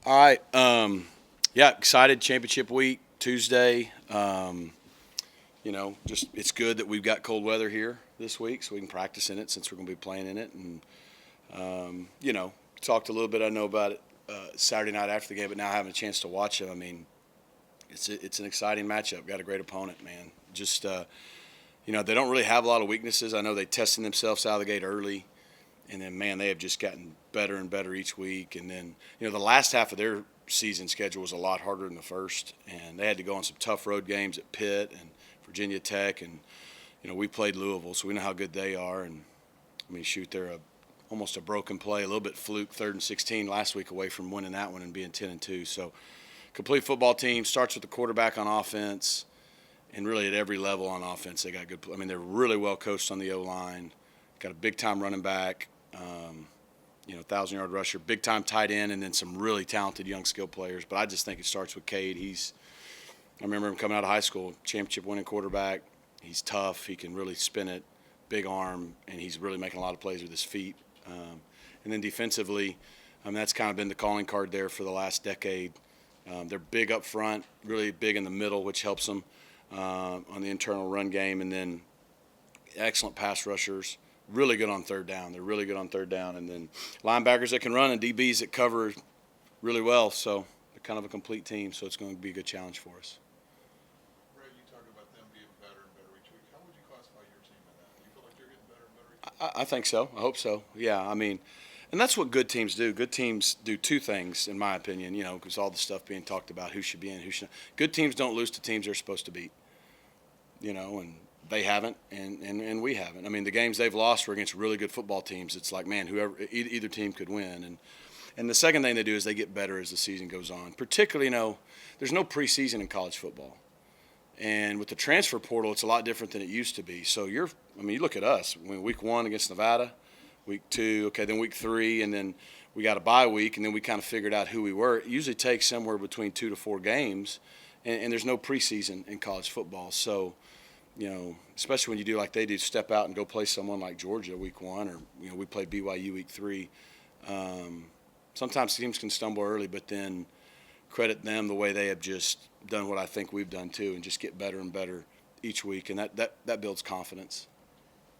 All right. Yeah, excited. Championship week, Tuesday. Just it's good that we've got cold weather here this week, so we can practice in it since we're going to be playing in it. And talked a little bit. I know about it Saturday night after the game, but now having a chance to watch it, I mean, it's an exciting matchup. Got a great opponent, man. Just they don't really have a lot of weaknesses. I know they testing themselves out of the gate early. And then, man, they have just gotten better and better each week. And then, the last half of their season schedule was a lot harder than the first. And they had to go on some tough road games at Pitt and Virginia Tech. And, we played Louisville, so we know how good they are. And, I mean, shoot, they're almost a broken play, a little bit fluke, 3rd and 16 last week away from winning that one and being 10-2. So, complete football team. Starts with the quarterback on offense. And really at every level on offense, they got good. I mean, they're really well coached on the O-line. Got a big-time running back. 1,000-yard rusher, big-time tight end, and then some really talented young skill players. But I just think it starts with Cade. I remember him coming out of high school, championship-winning quarterback. He's tough. He can really spin it, big arm, and he's really making a lot of plays with his feet. And then defensively, that's kind of been the calling card there for the last decade. They're big up front, really big in the middle, which helps them on the internal run game, and then excellent pass rushers. Really good on third down. They're really good on third down. And then linebackers that can run and DBs that cover really well. So they're kind of a complete team. So it's going to be a good challenge for us. Rhett, you talk about them being better and better each week. How would you classify your team in that? Do you feel like you're getting better and better each week? I think so. I hope so. Yeah, I mean, and that's what good teams do. Good teams do two things, in my opinion, because all the stuff being talked about, who should be in, who should not. Good teams don't lose to teams they're supposed to beat, and they haven't, and we haven't. I mean, the games they've lost were against really good football teams. It's like, man, either team could win. And the second thing they do is they get better as the season goes on. Particularly, there's no preseason in college football. And with the transfer portal, it's a lot different than it used to be. So you look at us. Week 1 against Nevada, week 2, okay, then week 3, and then we got a bye week, and then we kind of figured out who we were. It usually takes somewhere between 2 to 4 games, and there's no preseason in college football. So, especially when you do like they do, step out and go play someone like Georgia week 1, or, we play BYU week 3. Sometimes teams can stumble early, but then credit them the way they have just done what I think we've done too, and just get better and better each week, and that builds confidence.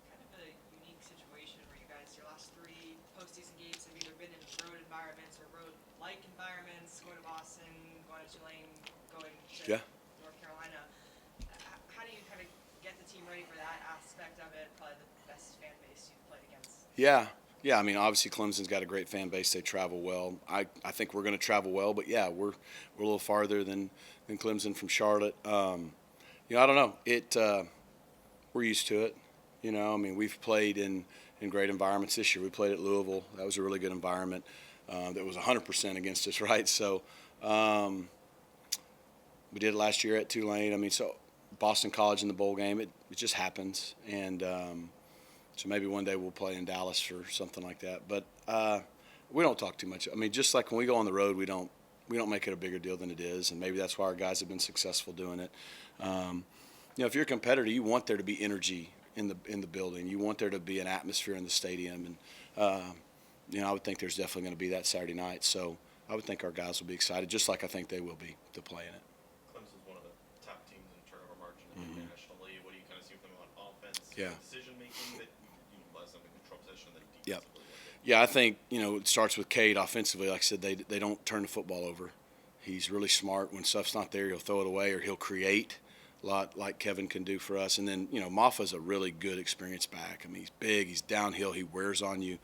Kind of a unique situation where you guys, your last 3 postseason games have either been in road environments or road-like environments, going to Boston, going to Tulane, going to North Carolina. How do you kind of get the team ready for that aspect of it? Probably the best fan base you've played against. Yeah. I mean, obviously Clemson's got a great fan base. They travel well. I think we're going to travel well, but yeah, we're a little farther than Clemson from Charlotte. I don't know. We're used to it. I mean, we've played in great environments this year. We played at Louisville. That was a really good environment. That was 100% against us, right? So we did it last year at Tulane. I mean, so Boston College in the bowl game, it just happens. And so maybe one day we'll play in Dallas or something like that. But we don't talk too much. I mean, just like when we go on the road, we don't make it a bigger deal than it is, and maybe that's why our guys have been successful doing it. If you're a competitor, you want there to be energy in the building. You want there to be an atmosphere in the stadium, and I would think there's definitely going to be that Saturday night. So I would think our guys will be excited, just like I think they will be, to play in it. Clemson's one of the top teams in turnover margin in the National League. What do you kind of see from them on offense? Yeah. Decision making that let them control possession, then Yep. defensively. Yeah, I think, it starts with Cade offensively. Like I said, they don't turn the football over. He's really smart. When stuff's not there, he'll throw it away or he'll create a lot like Kevin can do for us. And then, Maffa's a really good experienced back. I mean, he's big, he's downhill, he wears on you,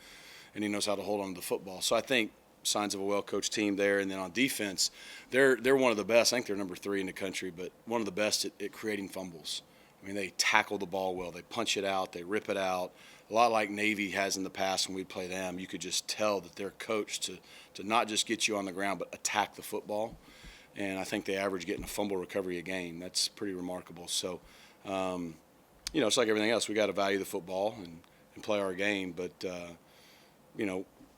and he knows how to hold on to the football. So I think signs of a well-coached team there. And then on defense, they're one of the best. I think they're number 3 in the country, but one of the best at creating fumbles. I mean, they tackle the ball well. They punch it out. They rip it out. A lot like Navy has in the past when we play them. You could just tell that they're coached to not just get you on the ground, but attack the football. And I think they average getting a fumble recovery a game. That's pretty remarkable. So, it's like everything else. We got to value the football and play our game. But,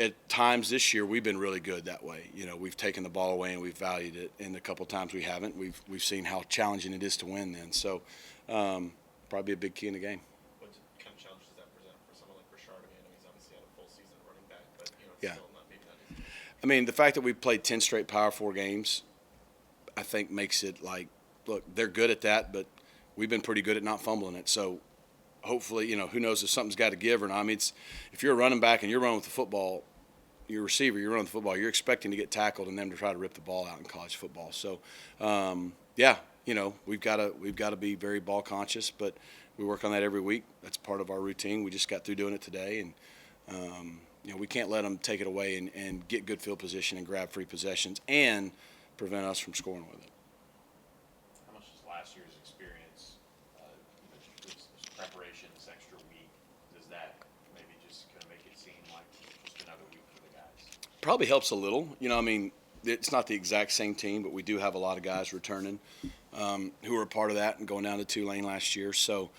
at times this year we've been really good that way. We've taken the ball away and we've valued it. And a couple times we haven't. We've seen how challenging it is to win then. So, probably a big key in the game. What kind of challenge does that present for someone like Rashard? I mean, he's obviously had a full season running back, but Yeah. still maybe not easy. I mean, the fact that we've played 10 straight Power 4 games, I think makes it like, look, they're good at that, but we've been pretty good at not fumbling it. So hopefully, who knows if something's got to give or not. I mean, if you're a running back and you're running with the football, you're a receiver, you're running the football, you're expecting to get tackled and them to try to rip the ball out in college football. So, we've got to be very ball conscious, but we work on that every week. That's part of our routine. We just got through doing it today, and we can't let them take it away and get good field position and grab free possessions and prevent us from scoring with it. How much does last year's experience, this preparation, this extra week, does that maybe just kind of make it seem like just another week for the guys? Probably helps a little. It's not the exact same team, but we do have a lot of guys returning who were a part of that and going down to Tulane last year. So,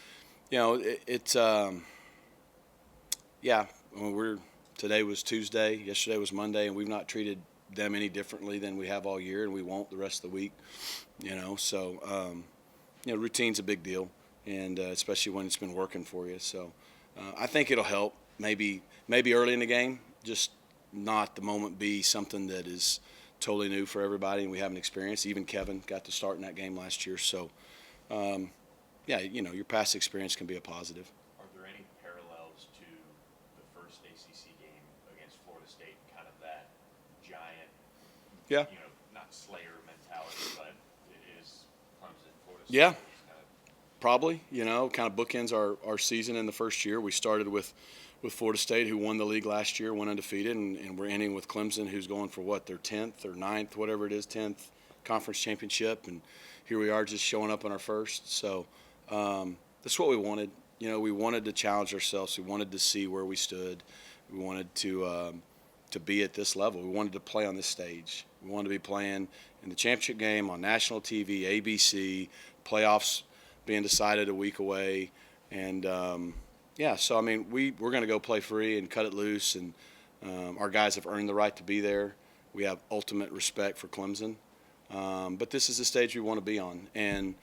today was Tuesday, yesterday was Monday, and we've not treated them any differently than we have all year, and we won't the rest of the week. Routine's a big deal, and especially when it's been working for you. So, I think it'll help. Maybe early in the game, just not the moment be something that is totally new for everybody and we haven't experienced. Even Kevin got to start in that game last year. So, your past experience can be a positive. Are there any parallels to the first ACC game against Florida State, kind of that giant, not Slayer mentality, but it is Clemson, Florida State? Yeah. Probably, kind of bookends our season in the first year. We started with Florida State, who won the league last year, went undefeated, and we're ending with Clemson, who's going for their 10th or 9th, whatever it is, 10th conference championship. And here we are just showing up in our first. So that's what we wanted. We wanted to challenge ourselves. We wanted to see where we stood. We wanted to be at this level. We wanted to play on this stage. We wanted to be playing in the championship game on national TV, ABC, playoffs being decided a week away. And, so, I mean, we're going to go play free and cut it loose, and our guys have earned the right to be there. We have ultimate respect for Clemson. But this is the stage we want to be on. And,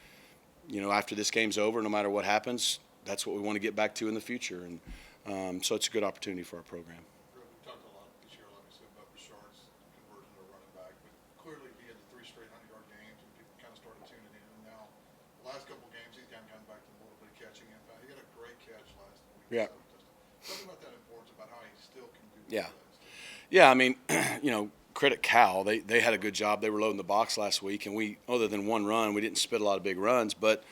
after this game's over, no matter what happens, that's what we want to get back to in the future. And so it's a good opportunity for our program. We talked a lot this year, obviously, about Bashard's conversion to running back, but clearly he had the 3 straight 100-yard games, and people kind of started tuning in. And now, the last couple games, he's kind of back to a little bit of catching. In fact, he had a great catch last week. Yeah. So talk about that importance, about how he still can do Yeah. that. Yeah, I mean, credit Cal. They had a good job. They were loading the box last week, and we, other than one run, we didn't spit a lot of big runs. But,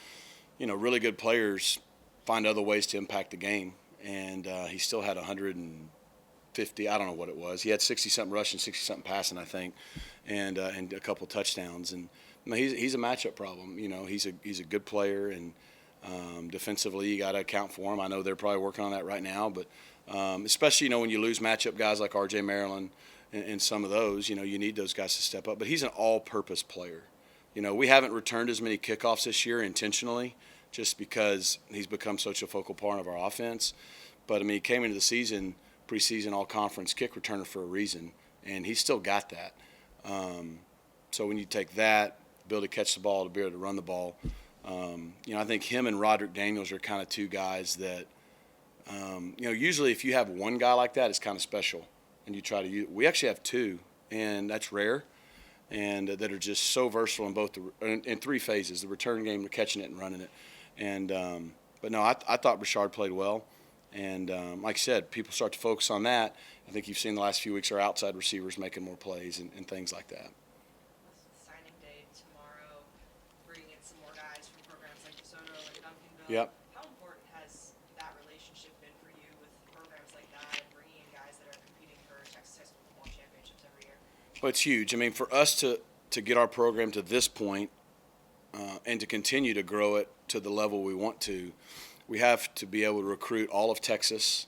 really good players find other ways to impact the game. And he still had 150, I don't know what it was. He had 60-something rushing, 60-something passing, I think, and a couple touchdowns. And he's a matchup problem. He's a good player, and defensively you got to account for him. I know they're probably working on that right now, but especially when you lose matchup guys like R.J. Maryland and some of those, you need those guys to step up. But he's an all-purpose player. We haven't returned as many kickoffs this year intentionally, just because he's become such a focal part of our offense. But, he came into the season, preseason all-conference kick returner for a reason, and he's still got that. So when you take that, ability to catch the ball, to be able to run the ball, I think him and Roderick Daniels are kind of two guys that, usually if you have one guy like that, it's kind of special. And you try to use – we actually have two, and that's rare, and that are just so versatile in 3 phases, the return game, the catching it and running it. And but no, I thought Richard played well, and like I said, people start to focus on that. I think you've seen the last few weeks our outside receivers making more plays and things like that. Signing day tomorrow, bringing in some more guys from programs like DeSoto and Duncanville. Yep. How important has that relationship been for you with programs like that and bringing in guys that are competing for Texas high school football championships every year? Well, it's huge. For us to get our program to this point and to continue to grow it to the level we want to, we have to be able to recruit all of Texas,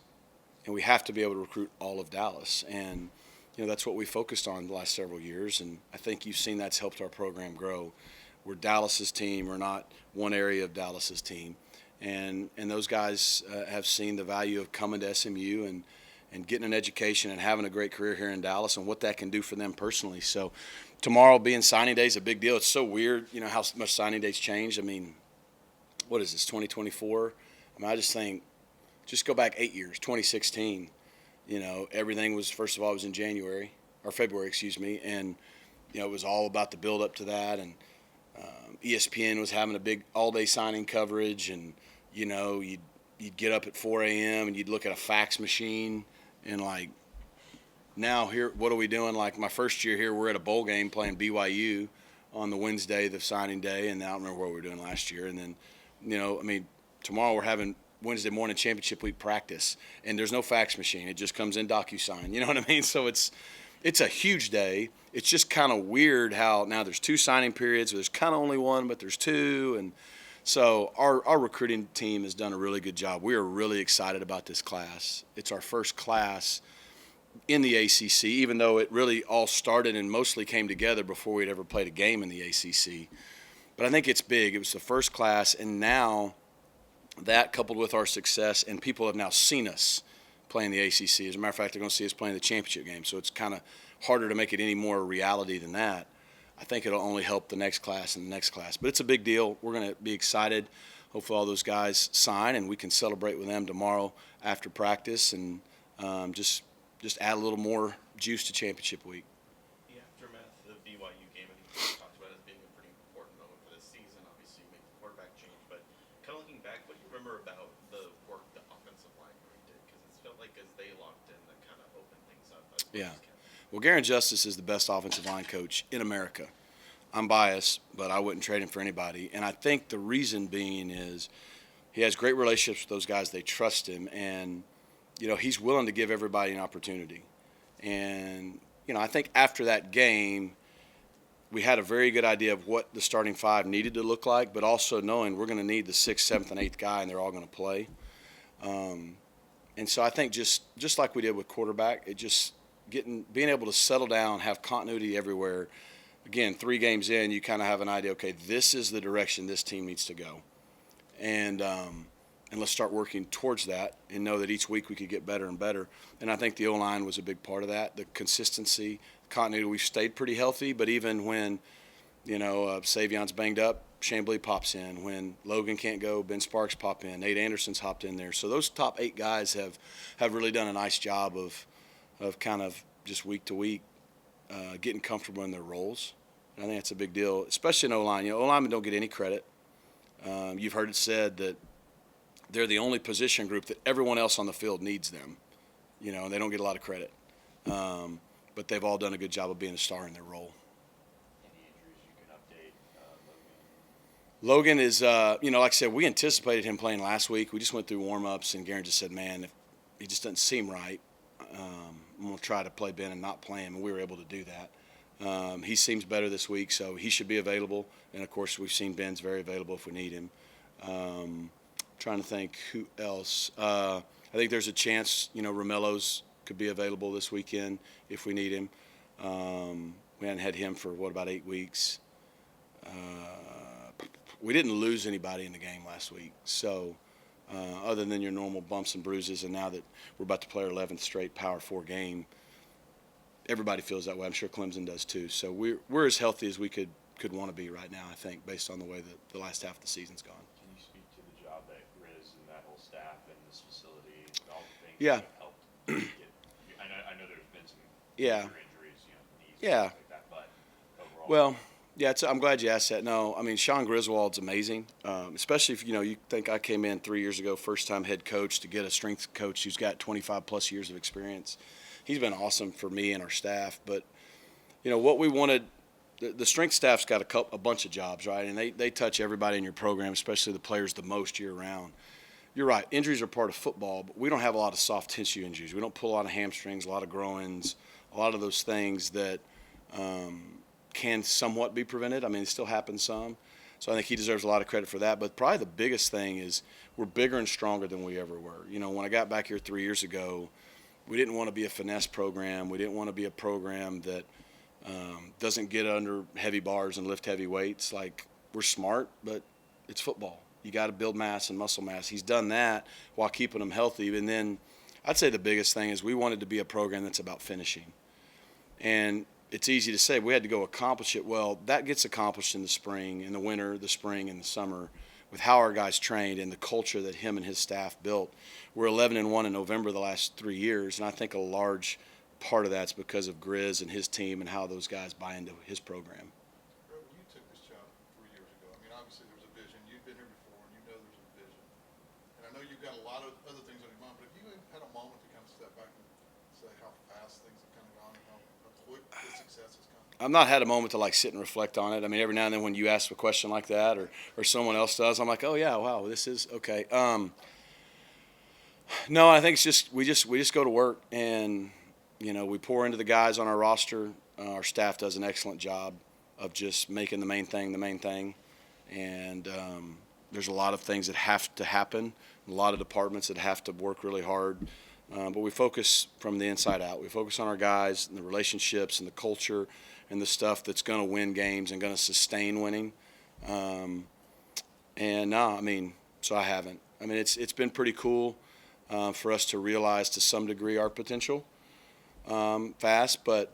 and we have to be able to recruit all of Dallas. And, that's what we focused on the last several years, and I think you've seen that's helped our program grow. We're Dallas's team. We're not one area of Dallas's team. And those guys have seen the value of coming to SMU and getting an education and having a great career here in Dallas and what that can do for them personally. So tomorrow being signing day is a big deal. It's so weird, how much signing days change. What is this, 2024? I just think, just go back 8 years, 2016. Everything was, first of all, it was in January, or February, excuse me, and it was all about the build up to that, and ESPN was having a big all-day signing coverage, and you'd get up at 4 a.m. and you'd look at a fax machine, and like now here, what are we doing? Like my first year here, we're at a bowl game playing BYU on the Wednesday, the signing day, and I don't remember what we were doing last year. And then, tomorrow we're having Wednesday morning championship week practice, and there's no fax machine. It just comes in DocuSign. You know what I mean? So it's a huge day. It's just kind of weird how now there's 2 signing periods. There's kind of only 1, but there's 2. And so our recruiting team has done a really good job. We are really excited about this class. It's our first class in the ACC, even though it really all started and mostly came together before we'd ever played a game in the ACC. But I think it's big. It was the first class, and now that coupled with our success, and people have now seen us playing the ACC. As a matter of fact, they're going to see us playing the championship game, so it's kind of harder to make it any more a reality than that. I think it'll only help the next class and the next class. But it's a big deal. We're going to be excited. Hopefully all those guys sign, and we can celebrate with them tomorrow after practice, and just add a little more juice to championship week. The aftermath of the BYU game, I think you talked about it as being a pretty important moment for this season. Obviously, you made the quarterback change, but kind of looking back, what do you remember about the work the offensive line really did? Because it felt like as they locked in, that kind of opened things up. Yeah. Well, Garen Justice is the best offensive line coach in America. I'm biased, but I wouldn't trade him for anybody. And I think the reason being is he has great relationships with those guys. They trust him, and he's willing to give everybody an opportunity. And, I think after that game, we had a very good idea of what the starting 5 needed to look like, but also knowing we're going to need the 6th, 7th, and 8th guy, and they're all going to play. And so I think just like we did with quarterback, it just being able to settle down, have continuity everywhere. Again, 3 games in, you kind of have an idea, okay, this is the direction this team needs to go. And let's start working towards that and know that each week we could get better and better. And I think the O-line was a big part of that, the consistency, continuity. We've stayed pretty healthy, but even when, Savion's banged up, Chamblee pops in. When Logan can't go, Ben Sparks pop in. Nate Anderson's hopped in there. So those top 8 guys have really done a nice job of kind of just week to week getting comfortable in their roles. And I think that's a big deal, especially in O-line. O-linemen don't get any credit. You've heard it said that they're the only position group that everyone else on the field needs them. And they don't get a lot of credit. But they've all done a good job of being a star in their role. Any injuries you can update, Logan? Logan is, like I said, we anticipated him playing last week. We just went through warm-ups, and Garen just said, man, if he just doesn't seem right, I'm going to try to play Ben and not play him, and we were able to do that. He seems better this week, so he should be available. And, of course, we've seen Ben's very available if we need him. Trying to think who else. I think there's a chance, Romelo's could be available this weekend if we need him. We hadn't had him for, about 8 weeks. We didn't lose anybody in the game last week. So other than your normal bumps and bruises, and now that we're about to play our 11th straight Power 4 game, everybody feels that way. I'm sure Clemson does too. So we're as healthy as we could want to be right now, I think, based on the way that the last half of the season's gone. Can you speak to the job that Riz and that whole staff and this facility and all the things Yeah. that have helped get? I know there's been some Yeah. major injuries, knees Yeah. and things like that, but overall. Well, yeah, I'm glad you asked that. No, I mean, Sean Griswold's amazing, especially if, you think I came in 3 years ago, first-time head coach, to get a strength coach who's got 25-plus years of experience. He's been awesome for me and our staff. But, what we wanted, the strength staff's got a bunch of jobs, right? And they touch everybody in your program, especially the players the most year-round. You're right, injuries are part of football, but we don't have a lot of soft tissue injuries. We don't pull a lot of hamstrings, a lot of groins, a lot of those things that can somewhat be prevented. I mean, it still happens some. So I think he deserves a lot of credit for that. But probably the biggest thing is we're bigger and stronger than we ever were. When I got back here 3 years ago, we didn't want to be a finesse program. We didn't want to be a program that doesn't get under heavy bars and lift heavy weights. Like, we're smart, but it's football. You got to build mass and muscle mass. He's done that while keeping them healthy. And then I'd say the biggest thing is we wanted to be a program that's about finishing. And it's easy to say we had to go accomplish it. Well, that gets accomplished in the spring, in the winter, the spring, and the summer with how our guys trained and the culture that him and his staff built. We're 11-1 in November the last 3 years, and I think a large part of that's because of Grizz and his team and how those guys buy into his program. Rhett, when you took this job 3 years ago, I mean, obviously there was a vision. You've been here before, and you know there's a vision. And I know you've got a lot of other things on your mind, but have you had a moment to kind of step back and say how fast things have kind of gone and how quick the success has come? I've not had a moment to like sit and reflect on it. I mean, every now and then when you ask a question like that or someone else does, I'm like, oh yeah, wow, this is okay. No, I think it's just we just go to work and we pour into the guys on our roster. Our staff does an excellent job of just making the main thing. And there's a lot of things that have to happen, a lot of departments that have to work really hard. But we focus from the inside out. We focus on our guys and the relationships and the culture and the stuff that's going to win games and going to sustain winning. So I haven't. I mean, it's been pretty cool for us to realize to some degree our potential fast, but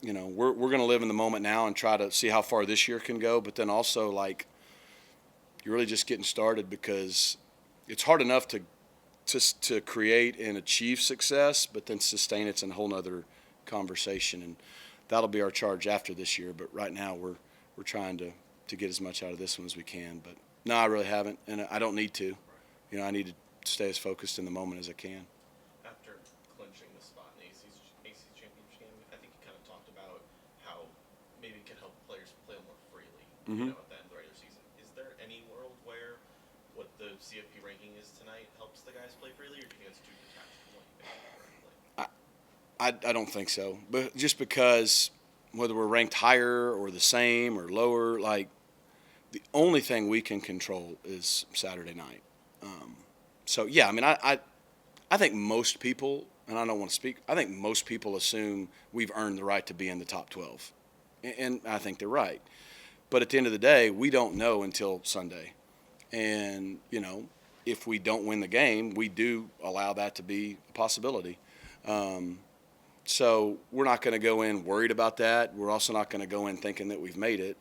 we're going to live in the moment now and try to see how far this year can go. But then also, like, you're really just getting started because it's hard enough to create and achieve success, but then sustain it's a whole nother conversation, and that'll be our charge after this year. But right now we're trying to get as much out of this one as we can. But no, I really haven't, and I don't need to. I need to stay as focused in the moment as I can. After clinching the spot in the ACC championship game, I think you kind of talked about how maybe it can help players play more freely, at the end of the regular season. Is there any world where what the CFP ranking is tonight helps the guys play freely, or do you think it's too detached from what you think currently? I don't think so, but just because whether we're ranked higher or the same or lower, like the only thing we can control is Saturday night. So yeah, I mean, I think most people, and I don't want to speak, I think most people assume we've earned the right to be in the top 12, and I think they're right. But at the end of the day, we don't know until Sunday, and if we don't win the game, we do allow that to be a possibility. So we're not going to go in worried about that. We're also not going to go in thinking that we've made it.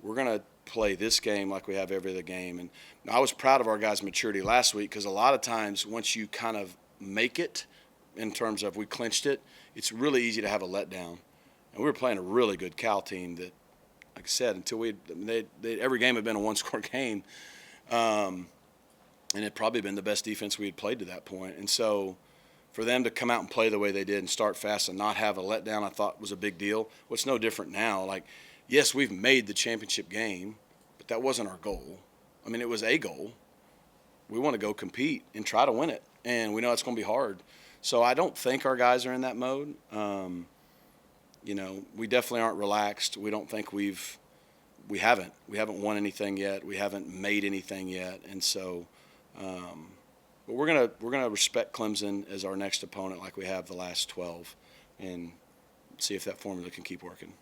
We're going to play this game like we have every other game. And I was proud of our guys' maturity last week because a lot of times once you kind of make it in terms of we clinched it, it's really easy to have a letdown. And we were playing a really good Cal team that, like I said, until every game had been a one-score game. And it probably been the best defense we had played to that point. And so for them to come out and play the way they did and start fast and not have a letdown, I thought was a big deal. What's no different now, like, yes, we've made the championship game, but that wasn't our goal. I mean, it was a goal. We want to go compete and try to win it, and we know it's going to be hard. So I don't think our guys are in that mode. We definitely aren't relaxed. We don't think we haven't won anything yet. We haven't made anything yet, and so. But we're gonna respect Clemson as our next opponent, like we have the last 12, and see if that formula can keep working.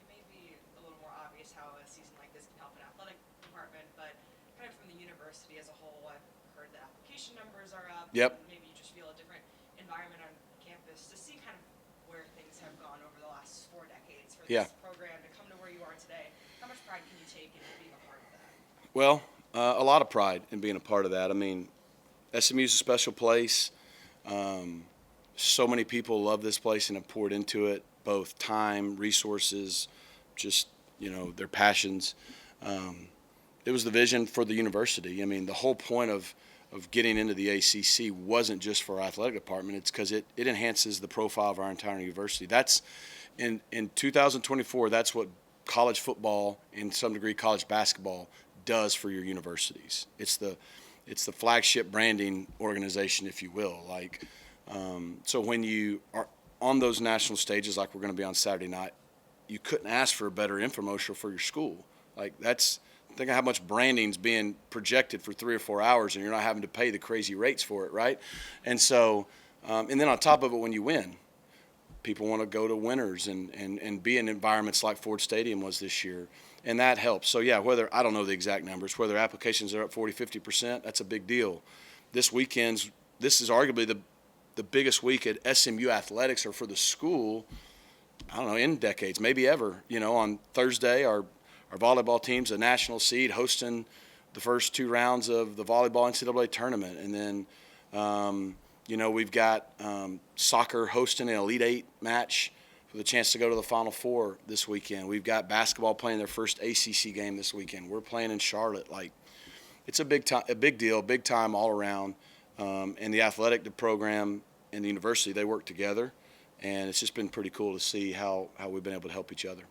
It may be a little more obvious how a season like this can help an athletic department, but kind of from the university as a whole, I've heard that application numbers are up. Yep. And maybe you just feel a different environment on campus to see kind of where things have gone over the last 4 decades for this program to come to where you are today. How much pride can you take in being a part of that? Well, a lot of pride in being a part of that. I mean, SMU's a special place. So many people love this place and have poured into it, both time, resources, just, their passions. It was the vision for the university. I mean, the whole point of getting into the ACC wasn't just for our athletic department. It's because it enhances the profile of our entire university. That's in 2024, that's what college football, in some degree college basketball, does for your universities. It's the flagship branding organization, if you will. So when you are on those national stages, like we're going to be on Saturday night, you couldn't ask for a better infomercial for your school. Think of how much branding's being projected for 3 or 4 hours, and you're not having to pay the crazy rates for it, right? And so, and then on top of it, when you win, people want to go to winners and be in environments like Ford Stadium was this year. And that helps. So, yeah, I don't know the exact numbers, whether applications are up 40, 50%, that's a big deal. This is arguably the biggest week at SMU athletics or for the school, I don't know, in decades, maybe ever. On Thursday, our volleyball team's a national seed hosting the first 2 rounds of the volleyball NCAA tournament. And then, You know, we've got soccer hosting an Elite Eight match for the chance to go to the Final Four this weekend. We've got basketball playing their first ACC game this weekend. We're playing in Charlotte. Like, it's a big deal, big time all around. And the athletic program and the university, they work together. And it's just been pretty cool to see how we've been able to help each other.